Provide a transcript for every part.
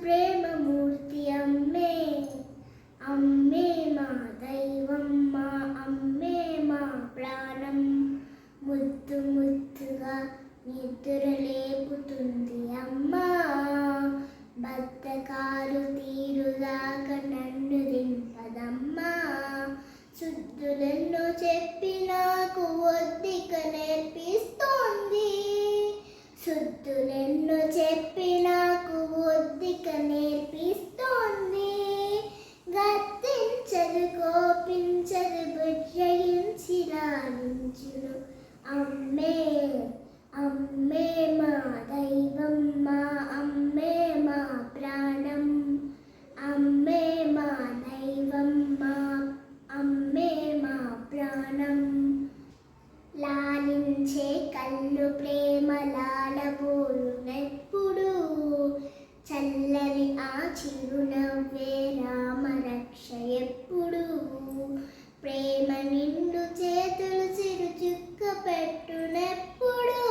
ప్రేమమూర్తి అమ్మే, అమ్మే మా దైవం, మా అమ్మే మా ప్రాణం. ముద్దు ముద్దుగా నిద్ర లేపుతుంది అమ్మా, బద్ధకాలు తీరుదాకా నన్ను దింపదమ్మా. శుద్ధులెన్నో చెప్పి నాకు ఒద్దిక నేర్పిస్తోంది, శుద్ధులెన్నో చెప్పి నాకు ఒద్దిక నేర్పిస్తోంది. గద్దించదు కోపించదు బుజ్జగించి లాలించును అమ్మే, అమ్మే మా దైవం, మా అమ్మే మా ప్రాణం. అమ్మే మా దైవం, మా అమ్మే మా ప్రాణం. లాలించే కళ్ళు ప్రేమ లాలబోలునెప్పుడు, చల్లని ఆ చిరునవ్వే రామరక్ష ఎప్పుడు. ప్రేమ నిండు చేతులు చిరుచుక్క పెట్టునెప్పుడు,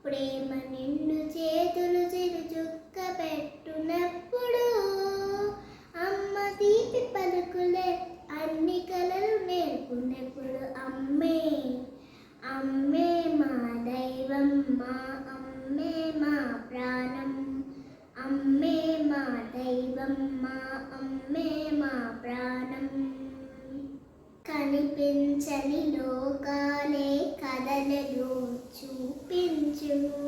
ప్రేమ నిండు చేతులు చిరుచుక్క పెట్టునెప్పుడు. అమ్మ తీపి పలుకులే అన్ని కలలు నేర్పునెప్పుడు. అమ్మే, అమ్మే మా దైవం, మా అమ్మే మా ప్రాణం. అమ్మే మా దైవం, మా అమ్మే మా ప్రాణం. కనిపించని లోకాలే కథలలో చూపించును,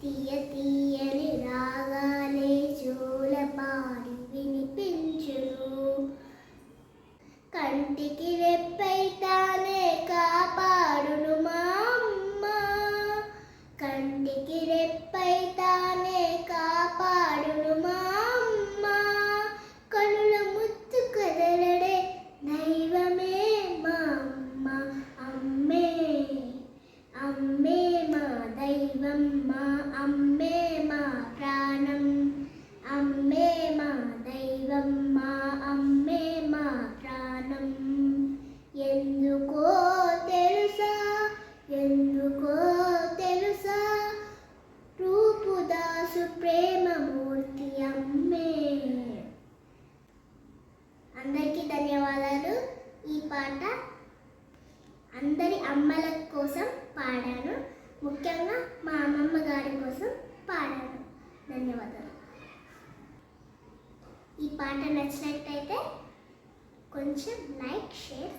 తీయ తీయని రాగాలే జోలపాడి వినిపించును. కంటికి రెప్పై తానే కాపాడును మా అమ్మ, కంటికి రెప్పై తానే కాపాడును మా అమ్మ. కనుల ముత్తు కదలడే దైవమే మా అమ్మ. అమ్మే, అమ్మే మా దైవం, మా అమ్మే మా ప్రాణం. అమ్మే మా దైవం, మా అమ్మే మా ప్రాణం. ఎందుకో తెలుసా, ఎందుకో తెలుసా, రూపుదాసు ప్రేమమూర్తి అమ్మే. అందరికీ ధన్యవాదాలు. ఈ పాట అందరి అమ్మల కోసం పాడాను, ముఖ్యంగా మా అమ్మమ్మ గారి కోసం పాడాను. ధన్యవాదాలు. ఈ పాట నచ్చినట్టయితే కొంచెం లైక్, షేర్,